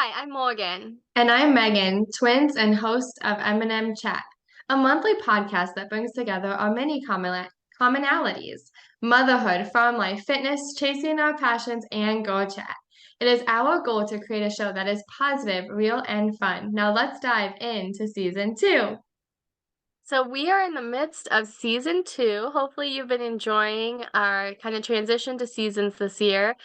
Hi, I'm Morgan. And I'm Megan, twins and host of M&M Chat, a monthly podcast that brings together our many commonalities: motherhood, farm life, fitness, chasing our passions, and Go Chat. It is our goal to create a show that is positive, real, and fun. Now let's dive into season 2. So we are in the midst of season 2. Hopefully you've been enjoying our kind of transition to seasons this year.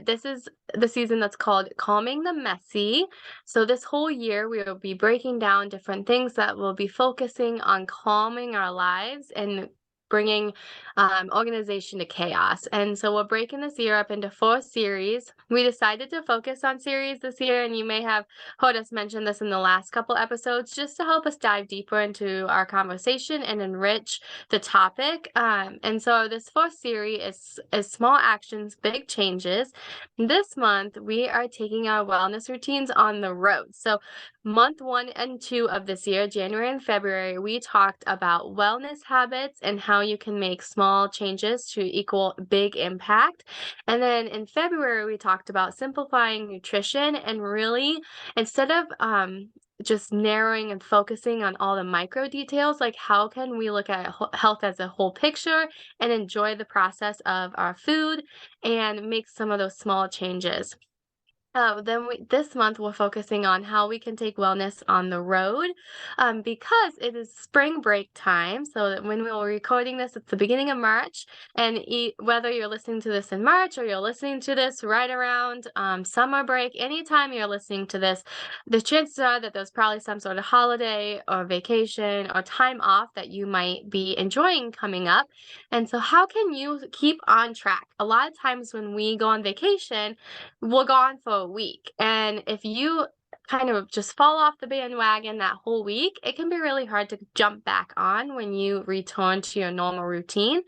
This is the season that's called Calming the Messy. So this whole year we will be breaking down different things that will be focusing on calming our lives and bringing organization to chaos. And so we're breaking this year up into 4 series. We decided to focus on series this year, and you may have heard us mention this in the last couple episodes just to help us dive deeper into our conversation and enrich the topic. And so this 4th series is small actions, big changes. This month, we are taking our wellness routines on the road. So month 1 and 2 of this year, January and February, we talked about wellness habits and how you can make small changes to equal big impact. And then in February, we talked about simplifying nutrition and really, instead of just narrowing and focusing on all the micro details, like how can we look at health as a whole picture and enjoy the process of our food and make some of those small changes. This month we're focusing on how we can take wellness on the road, because it is spring break time. So that when we were recording this, it's the beginning of March, and whether you're listening to this in March or you're listening to this right around summer break, anytime you're listening to this, the chances are that there's probably some sort of holiday or vacation or time off that you might be enjoying coming up. And so, how can you keep on track? A lot of times when we go on vacation, we're gone for a week. And if you kind of just fall off the bandwagon that whole week, it can be really hard to jump back on when you return to your normal routine.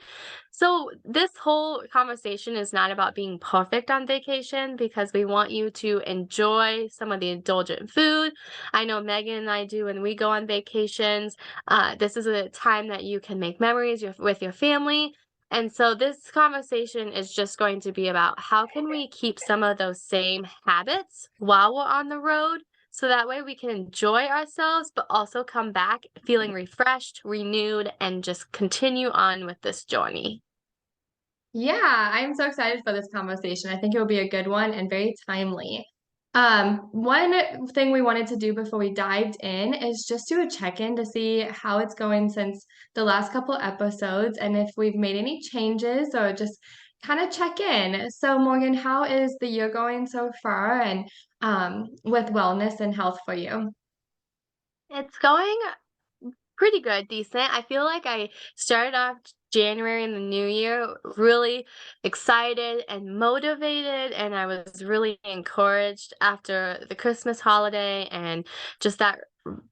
So, this whole conversation is not about being perfect on vacation because we want you to enjoy some of the indulgent food. I know Megan and I do when we go on vacations. This is a time that you can make memories with your family. And so this conversation is just going to be about how can we keep some of those same habits while we're on the road so that way we can enjoy ourselves, but also come back feeling refreshed, renewed, and just continue on with this journey. Yeah, I'm so excited for this conversation. I think it will be a good one and very timely. One thing we wanted to do before we dived in is just do a check-in to see how it's going since the last couple episodes and if we've made any changes or just kind of check in. So, Morgan, how is the year going so far and with wellness and health for you? It's going pretty good, decent. I feel like I started off January in the new year really excited and motivated, and I was really encouraged after the Christmas holiday and just that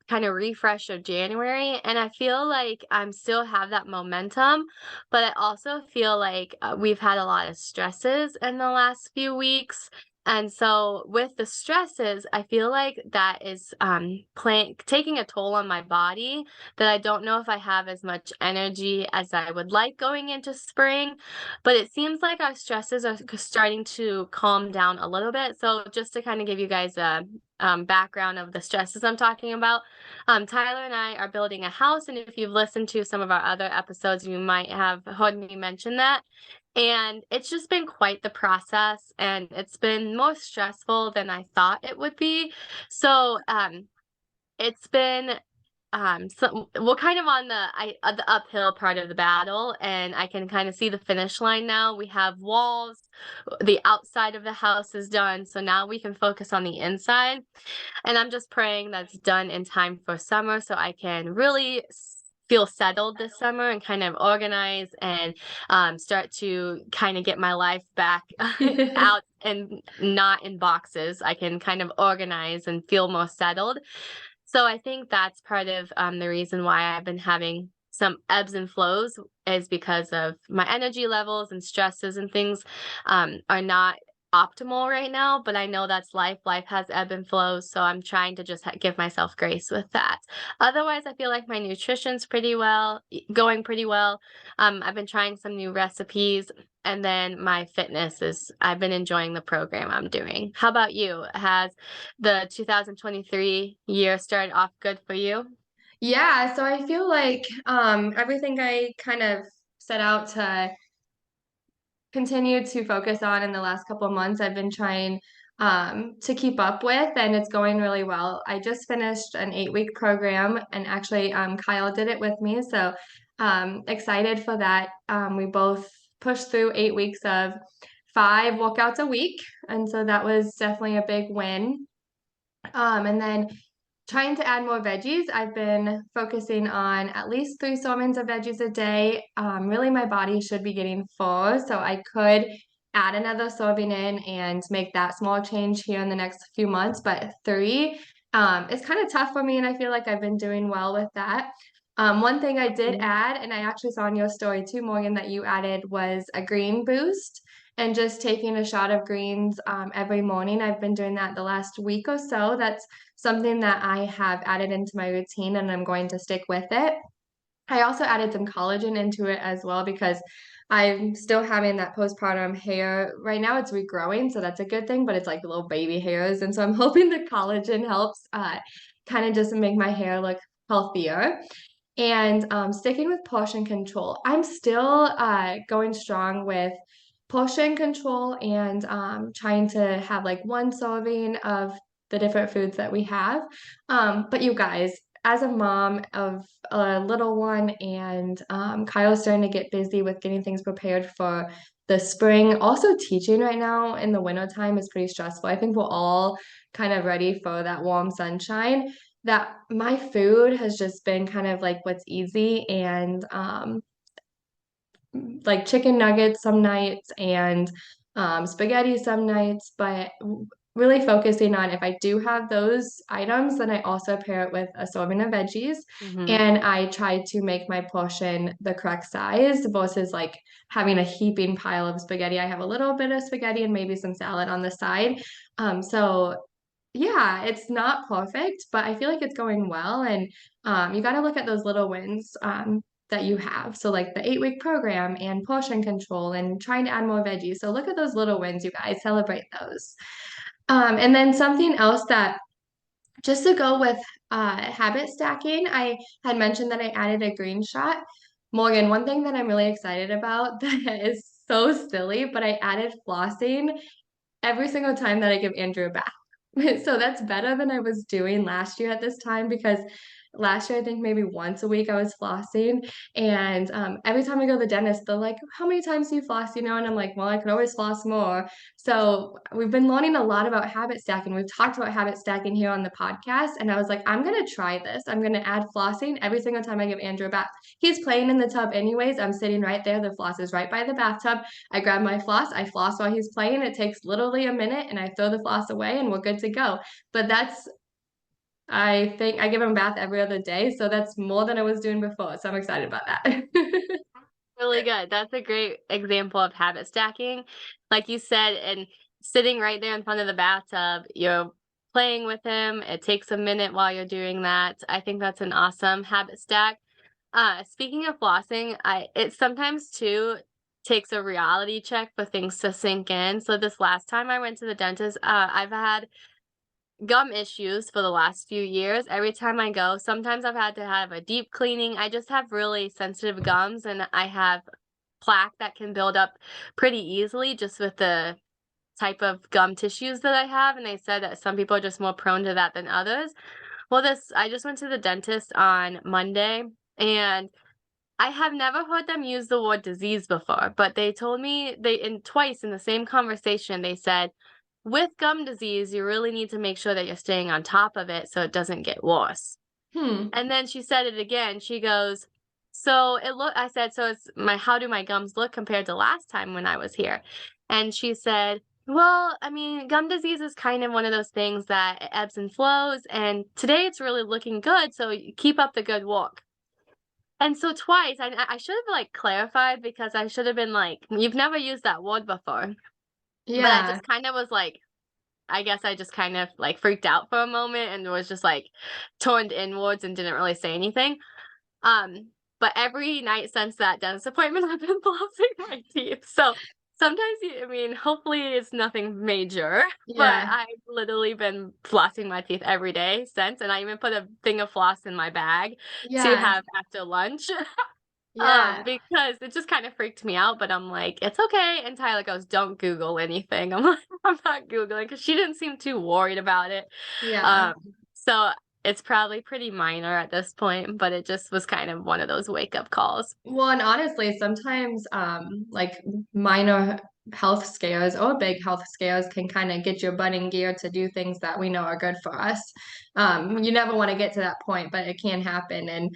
kind of refresh of January. And I feel like I'm still have that momentum, but I also feel like we've had a lot of stresses in the last few weeks. And so with the stresses, I feel like that is taking a toll on my body, that I don't know if I have as much energy as I would like going into spring, but it seems like our stresses are starting to calm down a little bit. So just to kind of give you guys a background of the stresses I'm talking about, Tyler and I are building a house, and if you've listened to some of our other episodes, you might have heard me mention that. And it's just been quite the process, and it's been more stressful than I thought it would be. So, it's been so we're kind of on the uphill part of the battle, and I can kind of see the finish line now. We have walls, the outside of the house is done, so now we can focus on the inside. And I'm just praying that's done in time for summer so I can really feel settled this summer and kind of organize and start to kind of get my life back out and not in boxes. I can kind of organize and feel more settled. So I think that's part of the reason why I've been having some ebbs and flows, is because of my energy levels and stresses and things are not optimal right now, but I know that's life. Life has ebb and flows, so I'm trying to just give myself grace with that. Otherwise, I feel like my nutrition's going pretty well. I've been trying some new recipes, and then my fitness is, I've been enjoying the program I'm doing. How about you? Has the 2023 year started off good for you? Yeah, so I feel like everything I kind of set out to continue to focus on in the last couple of months, I've been trying to keep up with, and it's going really well. I just finished an 8-week program, and actually, Kyle did it with me, so excited for that. We both pushed through 8 weeks of 5 workouts a week, and so that was definitely a big win. And then trying to add more veggies. I've been focusing on at least 3 servings of veggies a day. Really, my body should be getting 4, so I could add another serving in and make that small change here in the next few months. But 3 is kind of tough for me, and I feel like I've been doing well with that. One thing I did Mhm. add, and I actually saw in your story too, Morgan, that you added was a green boost and just taking a shot of greens every morning. I've been doing that the last week or so. That's something that I have added into my routine and I'm going to stick with it. I also added some collagen into it as well because I'm still having that postpartum hair. Right now it's regrowing, so that's a good thing, but it's like little baby hairs. And so I'm hoping the collagen helps kind of just make my hair look healthier. And sticking with portion control, I'm still going strong with portion control and trying to have like 1 serving of the different foods that we have. But you guys, as a mom of a little one, and Kyle's starting to get busy with getting things prepared for the spring. Also, teaching right now in the wintertime is pretty stressful. I think we're all kind of ready for that warm sunshine. That my food has just been kind of like what's easy, and like chicken nuggets some nights and spaghetti some nights, but really focusing on if I do have those items, then I also pair it with a serving of veggies. Mhm. And I try to make my portion the correct size versus like having a heaping pile of spaghetti. I have a little bit of spaghetti and maybe some salad on the side. So yeah, it's not perfect, but I feel like it's going well. And you got to look at those little wins. That you have. So like the 8-week program and portion control and trying to add more veggies. So look at those little wins, you guys. Celebrate those. And then something else that just to go with habit stacking, I had mentioned that I added a green shot. Morgan, one thing that I'm really excited about that is so silly, but I added flossing every single time that I give Andrew a bath. So that's better than I was doing last year at this time because last year I think maybe once a week I was flossing. And every time I go to the dentist, they're like, "How many times do you floss?" You know, and I'm like, "Well, I could always floss more." So we've been learning a lot about habit stacking. We've talked about habit stacking here on the podcast, and I was like, I'm gonna try this. I'm gonna add flossing every single time I give Andrew a bath. He's playing in the tub anyways. I'm sitting right there. The floss is right by the bathtub. I grab my floss, I floss while he's playing. It takes literally a minute and I throw the floss away and we're good to go. But that's, I think I give him a bath every other day. So that's more than I was doing before. So I'm excited about that. Really good. That's a great example of habit stacking. Like you said, and sitting right there in front of the bathtub, you're playing with him. It takes a minute while you're doing that. I think that's an awesome habit stack. Speaking of flossing, it sometimes too takes a reality check for things to sink in. So this last time I went to the dentist, I've had gum issues for the last few years. Every time I go, sometimes I've had to have a deep cleaning. I just have really sensitive gums and I have plaque that can build up pretty easily just with the type of gum tissues that I have. And they said that some people are just more prone to that than others. Well, I just went to the dentist on Monday and I have never heard them use the word disease before, but they told me twice in the same conversation, they said, with gum disease, you really need to make sure that you're staying on top of it so it doesn't get worse. Hmm. And then she said it again. She goes, so I said, so how do my gums look compared to last time when I was here? And she said, well, I mean, gum disease is kind of one of those things that it ebbs and flows. And today it's really looking good. So keep up the good work. And so twice, I should have, like, clarified because I should have been like, "You've never used that word before." But I Yeah. just kind of was like, I guess I just kind of like freaked out for a moment and was just like turned inwards and didn't really say anything. Um, but every night since that dentist appointment, I've been flossing my teeth. So sometimes, I mean, hopefully it's nothing major, but Yeah. I've literally been flossing my teeth every day since. And I even put a thing of floss in my bag to Yeah. have after lunch. Yeah. Because it just kind of freaked me out, but I'm like, it's okay. And Tyler goes, don't Google anything. I'm like, I'm not Googling because she didn't seem too worried about it. Yeah. Um, so it's probably pretty minor at this point, but it just was kind of one of those wake up calls. Well, and honestly, sometimes like minor health scares or big health scares can kind of get your butt in gear to do things that we know are good for us. You never want to get to that point, but it can happen. And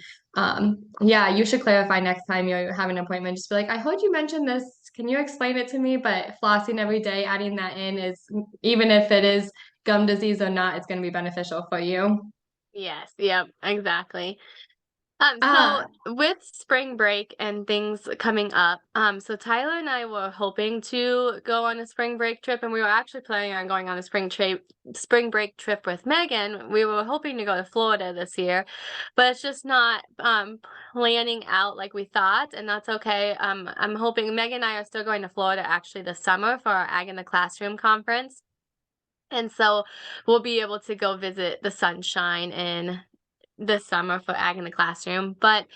yeah, you should clarify next time you have an appointment. Just be like, I heard you mention this. Can you explain it to me? But flossing every day, adding that in is, even if it is gum disease or not, it's going to be beneficial for you. Yes, yep, exactly. So Ah, with spring break and things coming up, so Tyler and I were hoping to go on a spring break trip, and we were actually planning on going on a spring break trip with Megan. We were hoping to go to Florida this year, but it's just not planning out like we thought, and that's okay. I'm hoping Megan and I are still going to Florida actually this summer for our Ag in the Classroom conference. And so we'll be able to go visit the sunshine in this summer for Ag in the Classroom. But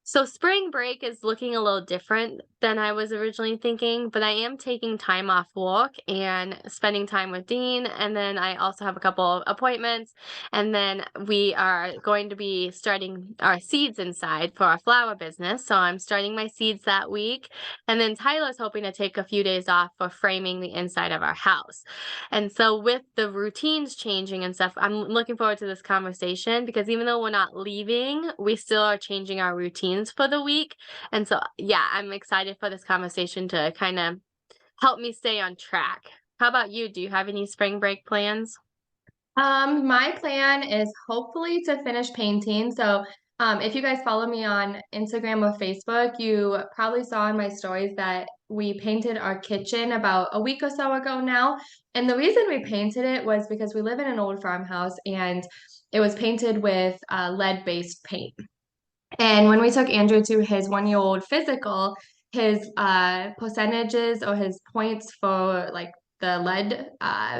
so spring break is looking a little different than I was originally thinking, but I am taking time off work and spending time with Dean. And then I also have a couple of appointments. And then we are going to be starting our seeds inside for our flower business. So I'm starting my seeds that week. And then Tyler's hoping to take a few days off for framing the inside of our house. And so with the routines changing and stuff, I'm looking forward to this conversation because even though we're not leaving, we still are changing our routines for the week. And so, yeah, I'm excited for this conversation to kind of help me stay on track. How about you? Do you have any spring break plans? My plan is hopefully to finish painting. So, if you guys follow me on Instagram or Facebook, you probably saw in my stories that we painted our kitchen about a week or so ago now. And the reason we painted it was because we live in an old farmhouse and it was painted with lead-based paint. And when we took Andrew to his 1 year old physical, his percentages or his points for like the lead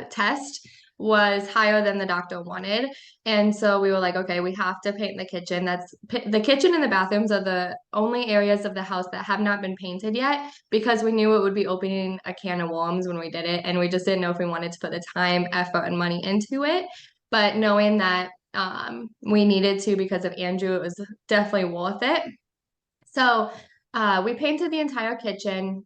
test was higher than the doctor wanted. And so we were like, okay, we have to paint the kitchen. The kitchen and the bathrooms are the only areas of the house that have not been painted yet because we knew it would be opening a can of worms when we did it. And we just didn't know if we wanted to put the time, effort, and money into it. But knowing that we needed to because of Andrew, it was definitely worth it. So we painted the entire kitchen,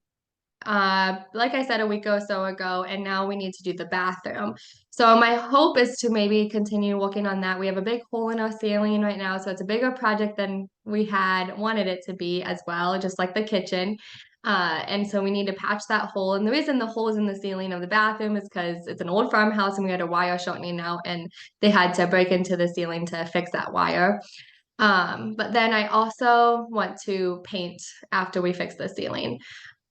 like I said a week or so ago, and now we need to do the bathroom. So my hope is to maybe continue working on that. We have a big hole in our ceiling right now, so it's a bigger project than we had wanted it to be as well, just like the kitchen. And so we need to patch that hole. And the reason the hole is in the ceiling of the bathroom is because it's an old farmhouse and we had a wire shortening out, and they had to break into the ceiling to fix that wire. But then I also want to paint after we fix the ceiling.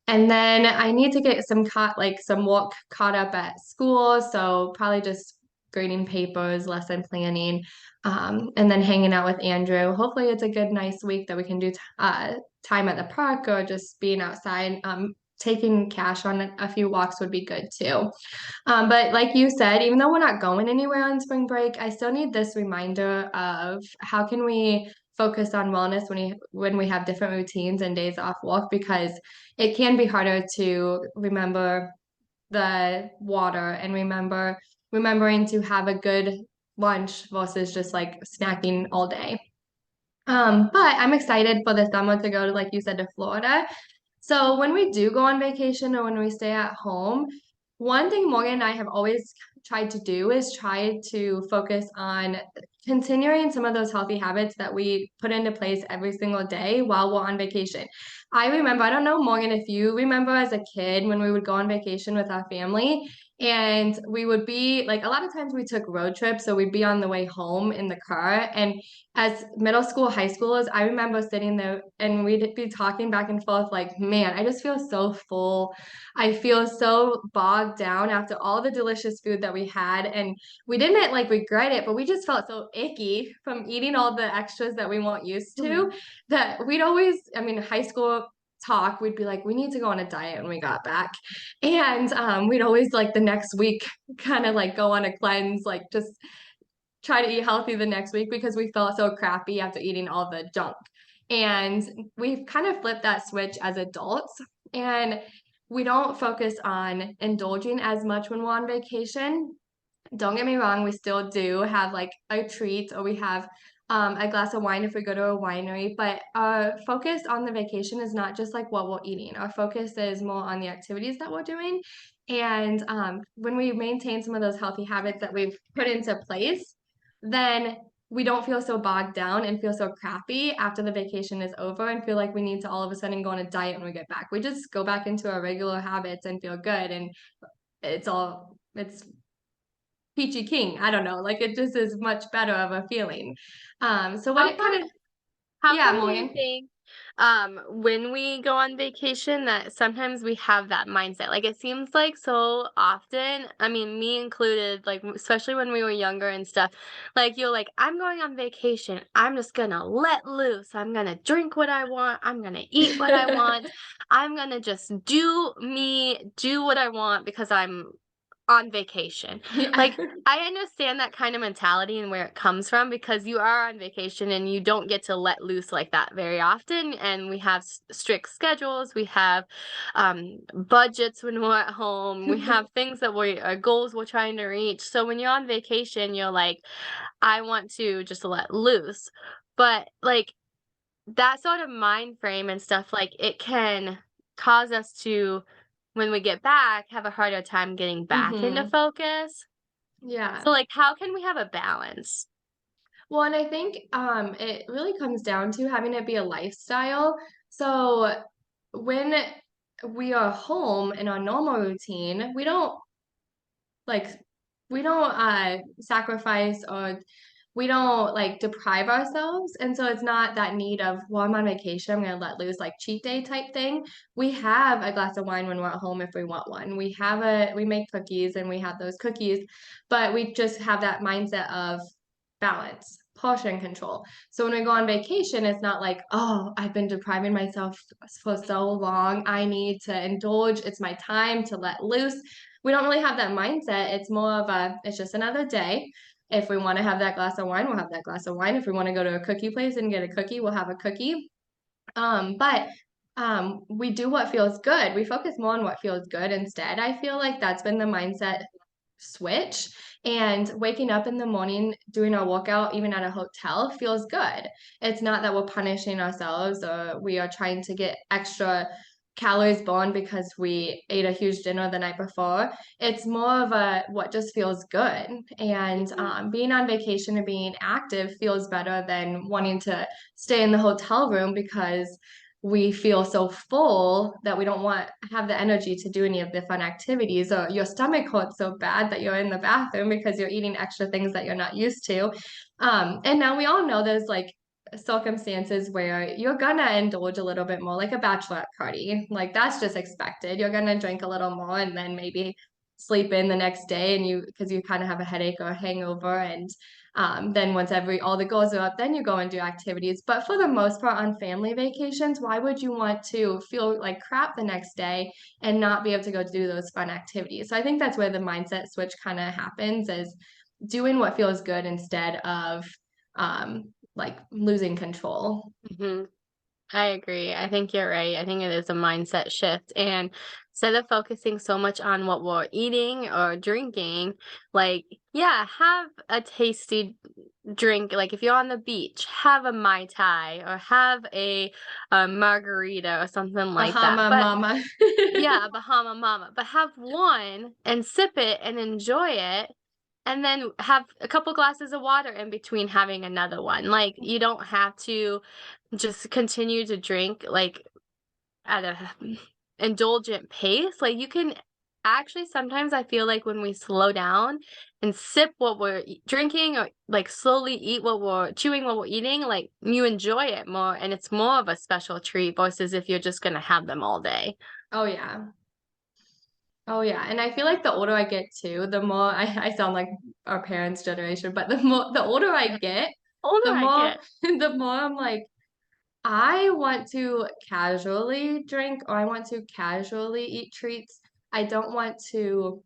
And then I need to get some work caught up at school. So probably just grading papers, lesson planning, and then hanging out with Andrew. Hopefully it's a good, nice week that we can do time at the park or just being outside. Taking Cash on a few walks would be good too. But like you said, even though we're not going anywhere on spring break, I still need this reminder of how can we focus on wellness when we have different routines and days off work because it can be harder to remember the water and remembering to have a good lunch versus just like snacking all day. But I'm excited for the summer to go to, like you said, to Florida. So when we do go on vacation or when we stay at home, one thing Morgan and I have always tried to do is try to focus on continuing some of those healthy habits that we put into place every single day while we're on vacation. I remember, I don't know, Morgan, if you remember as a kid when we would go on vacation with our family, And we would be like, a lot of times we took road trips, so we'd be on the way home in the car. And as middle school, high schoolers, I remember sitting there and we'd be talking back and forth, like, man, I just feel so full. I feel so bogged down after all the delicious food that we had. And we didn't like regret it, but we just felt so icky from eating all the extras that we weren't used to, Mhm. that we'd always, I mean, high school talk, we'd be like, we need to go on a diet when we got back. And we'd always like the next week kind of like go on a cleanse, like just try to eat healthy the next week because we felt so crappy after eating all the junk. And we've kind of flipped that switch as adults. And we don't focus on indulging as much when we're on vacation. Don't get me wrong, we still do have like a treat, or we have a glass of wine if we go to a winery, but our focus on the vacation is not just like what we're eating. Our focus is more on the activities that we're doing. And when we maintain some of those healthy habits that we've put into place, then we don't feel so bogged down and feel so crappy after the vacation is over and feel like we need to all of a sudden go on a diet when we get back. We just go back into our regular habits and feel good. And it's peachy king. I don't know. Like it just is much better of a feeling. So what How it come kind of, How yeah, come do you Morgan. think, when we go on vacation that sometimes we have that mindset? Like, it seems like so often, I mean, me included, like, especially when we were younger and stuff, like, you're like, I'm going on vacation. I'm just gonna let loose. I'm gonna drink what I want. I'm gonna eat what I want. I'm gonna just do me, do what I want because I'm on vacation. Yeah. Like, I understand that kind of mentality and where it comes from because you are on vacation and you don't get to let loose like that very often. And we have strict schedules, we have budgets when we're at home, we have things that goals we're trying to reach. So when you're on vacation, you're like, I want to just let loose. But like that sort of mind frame and stuff, like it can cause us to, when we get back, have a harder time getting back into Hmm. focus. Yeah. So, like, how can we have a balance? Well, and I think it really comes down to having it be a lifestyle. So when we are home in our normal routine, like we don't sacrifice, or we don't like deprive ourselves. And so it's not that need of, well, I'm on vacation, I'm gonna let loose, like cheat day type thing. We have a glass of wine when we're at home if we want one. We make cookies and we have those cookies, but we just have that mindset of balance, portion control. So when we go on vacation, it's not like, oh, I've been depriving myself for so long, I need to indulge, it's my time to let loose. We don't really have that mindset. It's more of a, it's just another day. If we want to have that glass of wine, we'll have that glass of wine. If we want to go to a cookie place and get a cookie, we'll have a cookie. But we do what feels good. We focus more on what feels good instead. I feel like that's been the mindset switch. And waking up in the morning, doing our workout, even at a hotel, feels good. It's not that we're punishing ourselves or we are trying to get extra calories burned because we ate a huge dinner the night before. It's more of a what just feels good. And Mhm, being on vacation and being active feels better than wanting to stay in the hotel room because we feel so full that we don't want have the energy to do any of the fun activities, or your stomach hurts so bad that you're in the bathroom because you're eating extra things that you're not used to. And now we all know there's like circumstances where you're gonna indulge a little bit more, like a bachelorette party. Like that's just expected. You're gonna drink a little more and then maybe sleep in the next day, and you because you kind of have a headache or a hangover. And then once all the goals are up, then you go and do activities. But for the most part, on family vacations, why would you want to feel like crap the next day and not be able to go do those fun activities? So I think that's where the mindset switch kind of happens, is doing what feels good instead of like losing control. mhm. I agree. I think you're right. I think it is a mindset shift. And instead of focusing so much on what we're eating or drinking, like, yeah, have a tasty drink. Like, if you're on the beach, have a Mai Tai or have a margarita or something like that. Bahama But mama. yeah, a Bahama Mama. But have one and sip it and enjoy it. And then have a couple glasses of water in between having another one. Like, you don't have to just continue to drink, like, at a indulgent pace. Like, you can actually, sometimes I feel like when we slow down and sip what we're drinking or like slowly eat what we're chewing what we're eating, like you enjoy it more and it's more of a special treat versus if you're just gonna have them all day. Oh yeah. Oh yeah. And I feel like the older I get too, the more I sound like our parents' generation, but the older I get, Older the I more get. the more I'm like, I want to casually drink or I want to casually eat treats. I don't want to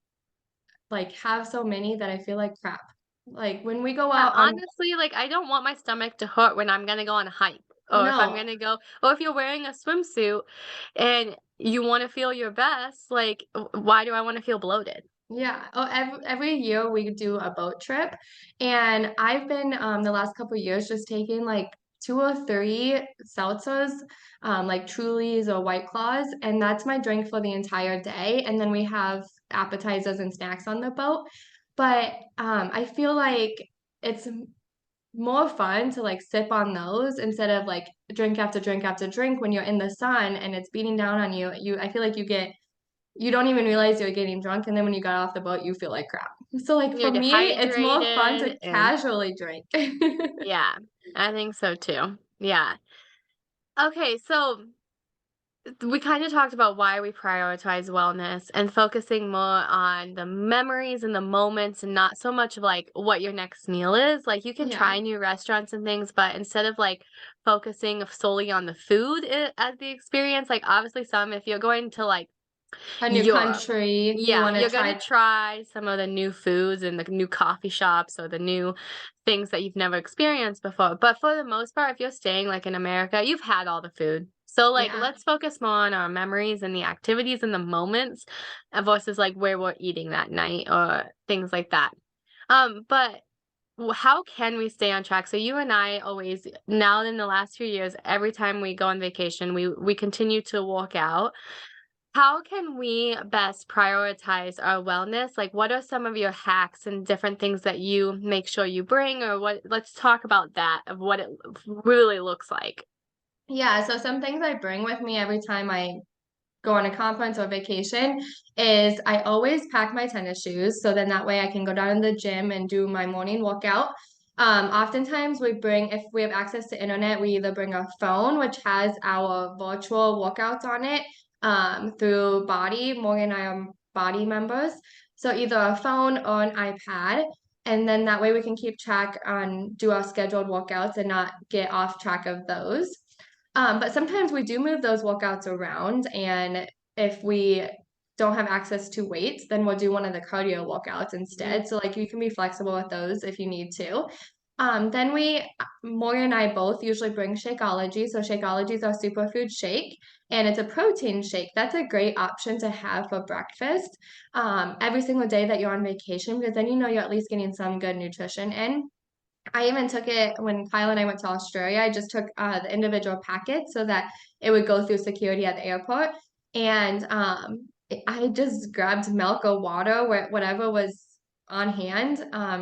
like have so many that I feel like crap. Like when we go Yeah, out on honestly, like, I don't want my stomach to hurt when I'm gonna go on a hike, or if I'm no, gonna go or if you're wearing a swimsuit and you wanna feel your best, like, why do I wanna feel bloated? yeah. Oh, every year we do a boat trip, and I've been the last couple of years just taking like two or three seltzers, like Trulies or White Claws, and that's my drink for the entire day. And then we have appetizers and snacks on the boat. But I feel like it's more fun to like sip on those instead of like drink after drink after drink when you're in the sun and it's beating down on you. I feel like you don't even realize you're getting drunk, and then when you got off the boat you feel like crap. So like You're for me it's more fun dehydrated to and casually drink. yeah, I think so too. Yeah. Okay, so we kind of talked about why we prioritize wellness and focusing more on the memories and the moments and not so much of like what your next meal is. Like you can Yeah, try new restaurants and things, but instead of like focusing solely on the food as the experience, like obviously some if you're going to like a new Europe. country you Yeah, want to you're gonna try. try some of the new foods and the new coffee shops or the new things that you've never experienced before. But for the most part, if you're staying like in America, you've had all the food. So like Yeah, let's focus more on our memories and the activities and the moments versus like where we're eating that night or things like that. But how can we stay on track? So you and I always now in the last few years, every time we go on vacation, we continue to walk out. How can we best prioritize our wellness? Like, what are some of your hacks and different things that you make sure you bring, or what? Let's talk about that of what it really looks like. yeah. So some things I bring with me every time I go on a conference or vacation is I always pack my tennis shoes so then that way I can go down to the gym and do my morning workout. Oftentimes we bring, if we have access to internet, we either bring a phone which has our virtual workouts on it through Body. Morgan and I are Body members. So either a phone or an iPad. And then that way we can keep track on do our scheduled workouts and not get off track of those. But sometimes we do move those workouts around, and if we don't have access to weights, then we'll do one of the cardio workouts Mhm. instead. So like you can be flexible with those if you need to. Then Morgan and I both usually bring Shakeology. So Shakeology is our superfood shake, and it's a protein shake. That's a great option to have for breakfast every single day that you're on vacation, because then you know you're at least getting some good nutrition in. I even took it when Kyle and I went to Australia. I just took the individual packets so that it would go through security at the airport. And I just grabbed milk or water, whatever was on hand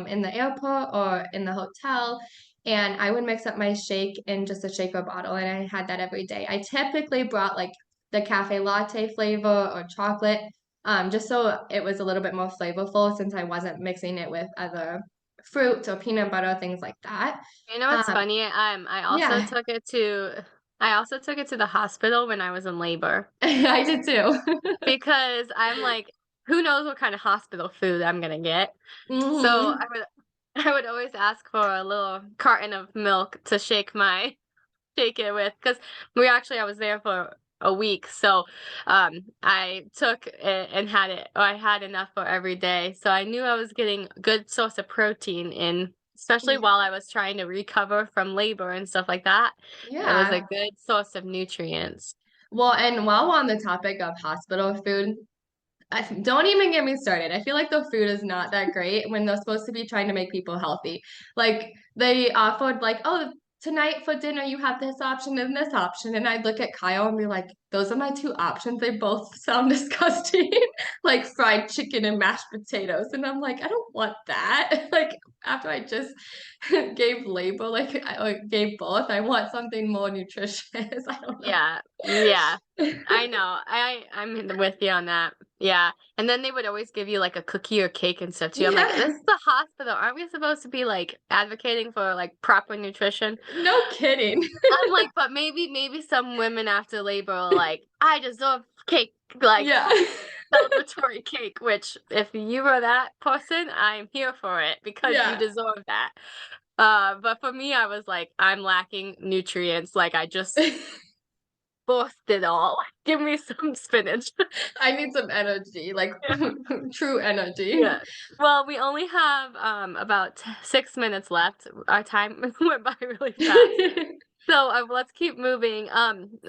in the airport or in the hotel. And I would mix up my shake in just a shaker bottle. And I had that every day. I typically brought like the cafe latte flavor or chocolate, just so it was a little bit more flavorful since I wasn't mixing it with other fruit or peanut butter, things like that. You know what's Um, funny? yeah, I also took it to the hospital when I was in labor I did too. because I'm like, who knows what kind of hospital food I'm gonna get. So Hmm. I would always ask for a little carton of milk to shake it with because I was there for a week, so I took it and had it or I had enough for every day, so I knew I was getting a good source of protein in, especially Yeah. while I was trying to recover from labor and stuff like that. It was a Yeah. good source of nutrients. Well, and while we're on the topic of hospital food, don't even get me started. I feel like the food is not that great when they're supposed to be trying to make people healthy. Like they offered like, oh, tonight for dinner you have this option and this option. And I'd look at Kyle and be like, those are my two options. They both sound disgusting. Like fried chicken and mashed potatoes. And I'm like, I don't want that. Like after I just gave labor, like I like, gave birth, I want something more nutritious. I don't know. Yeah, yeah, I know. I'm with you on that. Yeah, and then they would always give you, like, a cookie or cake and stuff too. I'm like, "This Yeah. is a hospital. Aren't we supposed to be, like, advocating for, like, proper nutrition?" No kidding. I'm like, "But maybe some women after labor are like, 'I deserve cake,' like, Yeah. celebratory cake," which if you were that person, I'm here for it because you Yeah. deserve that. But for me, I was like, "I'm lacking nutrients, like, I just forced it all. Give me some spinach." I need some energy, like true energy. Yeah. Well, we only have, about 6 minutes left. Our time went by really fast. So, let's keep moving.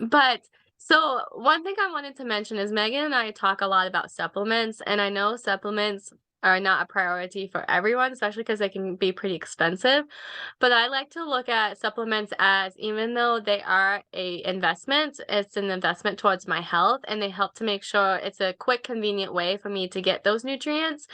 But so one thing I wanted to mention is Megan and I talk a lot about supplements, and I know supplements are not a priority for everyone, especially because they can be pretty expensive. But I like to look at supplements as even though they are a investment, it's an investment towards my health, and they help to make sure it's a quick, convenient way for me to get those nutrients.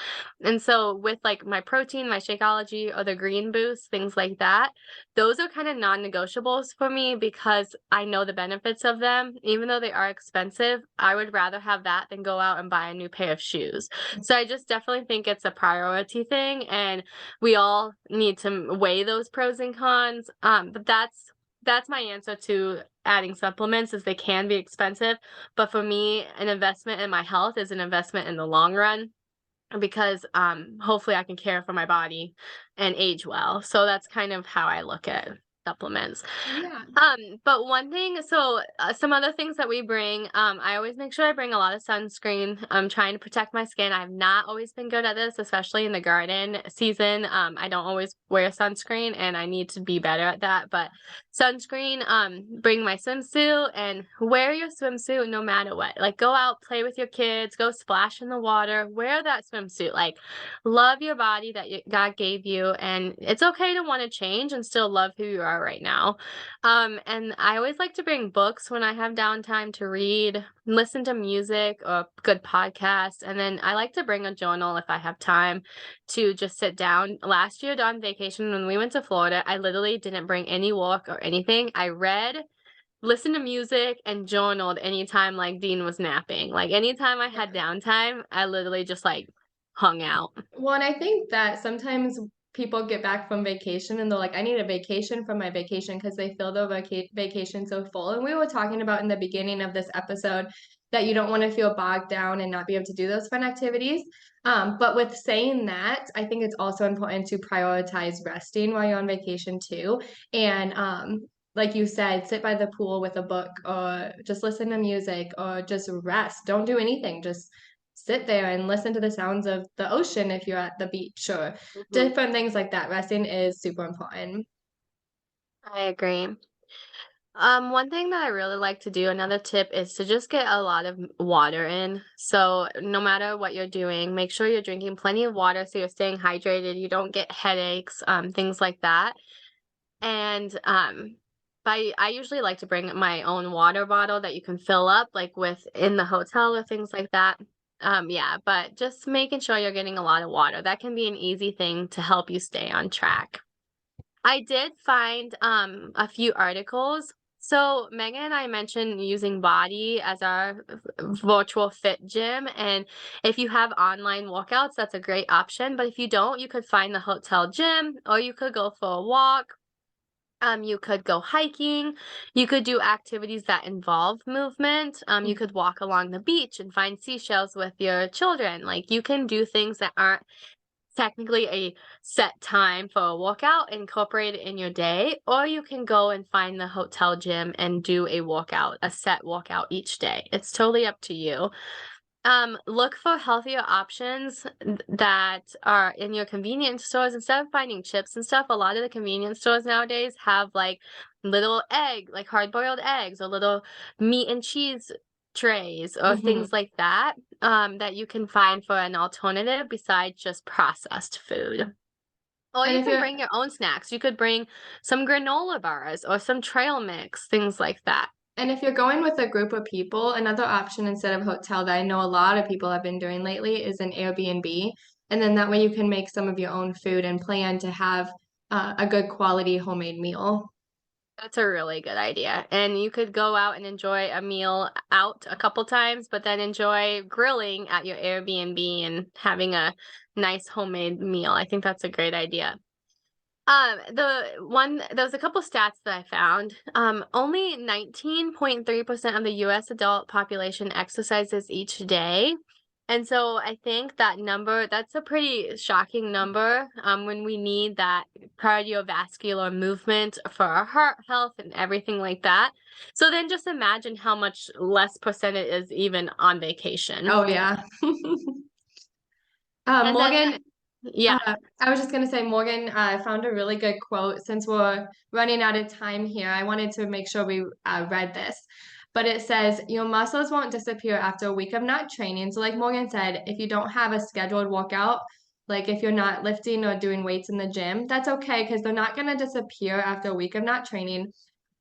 And so with like my protein, my Shakeology, or the green boost, things like that, those are kind of non-negotiables for me because I know the benefits of them. Even though they are expensive, I would rather have that than go out and buy a new pair of shoes. So I just definitely think it's a priority thing, and we all need to weigh those pros and cons. But that's my answer to adding supplements is they can be expensive, but for me, an investment in my health is an investment in the long run because hopefully I can care for my body and age well. So that's kind of how I look at supplements. Yeah. But one thing, so some other things that we bring, I always make sure I bring a lot of sunscreen. I'm trying to protect my skin. I've not always been good at this, especially in the garden season. I don't always wear sunscreen and I need to be better at that. But sunscreen, bring my swimsuit and wear your swimsuit no matter what. Like go out, play with your kids, go splash in the water, wear that swimsuit. Like love your body that God gave you. And it's okay to want to change and still love who you are right now. And I always like to bring books when I have downtime to read, listen to music or good podcasts. And then I like to bring a journal if I have time to just sit down. Last year on vacation, when we went to Florida, I literally didn't bring any work or anything. I read, listened to music, and journaled anytime like Dean was napping. Like anytime I had downtime, I literally just like hung out. Well, and I think that sometimes people get back from vacation and they're like, I need a vacation from my vacation because they feel their vacation so full. And we were talking about in the beginning of this episode that you don't want to feel bogged down and not be able to do those fun activities. But with saying that, I think it's also important to prioritize resting while you're on vacation too. And like you said, sit by the pool with a book or just listen to music or just rest. Don't do anything. Just sit there and listen to the sounds of the ocean if you're at the beach or Mhm. different things like that. Resting is super important. I agree. One thing that I really like to do, another tip is to just get a lot of water in. So no matter what you're doing, make sure you're drinking plenty of water so you're staying hydrated, you don't get headaches, things like that. And I usually like to bring my own water bottle that you can fill up like with in the hotel or things like that. Yeah, but just making sure you're getting a lot of water. That can be an easy thing to help you stay on track. I did find a few articles. So Megan and I mentioned using Body as our virtual fit gym, and if you have online workouts, that's a great option. But if you don't, you could find the hotel gym, or you could go for a walk. You could go hiking. You could do activities that involve movement. You could walk along the beach and find seashells with your children. Like you can do things that aren't technically a set time for a workout, incorporate it in your day, or you can go and find the hotel gym and do a workout, a set workout each day. It's totally up to you. Look for healthier options that are in your convenience stores instead of finding chips and stuff. A lot of the convenience stores nowadays have like little egg, like hard boiled eggs or little meat and cheese trays or Mhm. things like that that you can find for an alternative besides just processed food. Or And you if can you're bring your own snacks. You could bring some granola bars or some trail mix, things like that. and if you're going with a group of people, another option instead of hotel that I know a lot of people have been doing lately is an Airbnb. And then that way you can make some of your own food and plan to have a good quality homemade meal. That's a really good idea, and you could go out and enjoy a meal out a couple times, but then enjoy grilling at your Airbnb and having a nice homemade meal. I think that's a great idea. There's a couple stats that I found. Only 19.3% of the US adult population exercises each day. And so I think that's a pretty shocking number, when we need that cardiovascular movement for our heart health and everything like that. So then just imagine how much less percent it is even on vacation. Oh, yeah. And then, Morgan, yeah, I was just gonna say, Morgan found a really good quote. Since we're running out of time here, I wanted to make sure we read this. But it says, your muscles won't disappear after a week of not training. So, like Morgan said, if you don't have a scheduled workout, like if you're not lifting or doing weights in the gym, that's okay because they're not gonna disappear after a week of not training.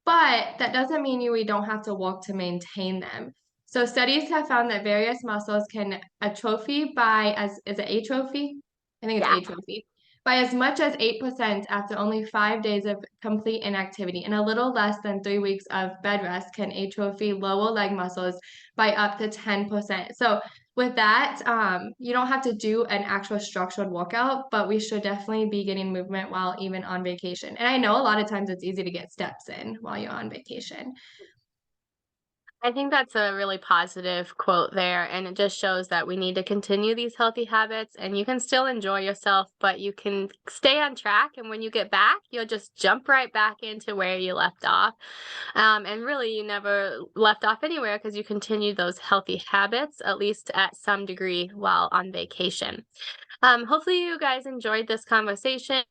But that doesn't mean we don't have to work to maintain them. So studies have found that various muscles can atrophy by as is it atrophy? I think it's yeah. atrophy by as much as 8% after only 5 days of complete inactivity, and a little less than 3 weeks of bed rest can atrophy lower leg muscles by up to 10%. So with that, you don't have to do an actual structured workout, but we should definitely be getting movement while even on vacation. And I know a lot of times it's easy to get steps in while you're on vacation. I think that's a really positive quote there, and it just shows that we need to continue these healthy habits and you can still enjoy yourself, but you can stay on track. And when you get back, you'll just jump right back into where you left off. And really, you never left off anywhere because you continued those healthy habits, at least at some degree, while on vacation. Hopefully, you guys enjoyed this conversation.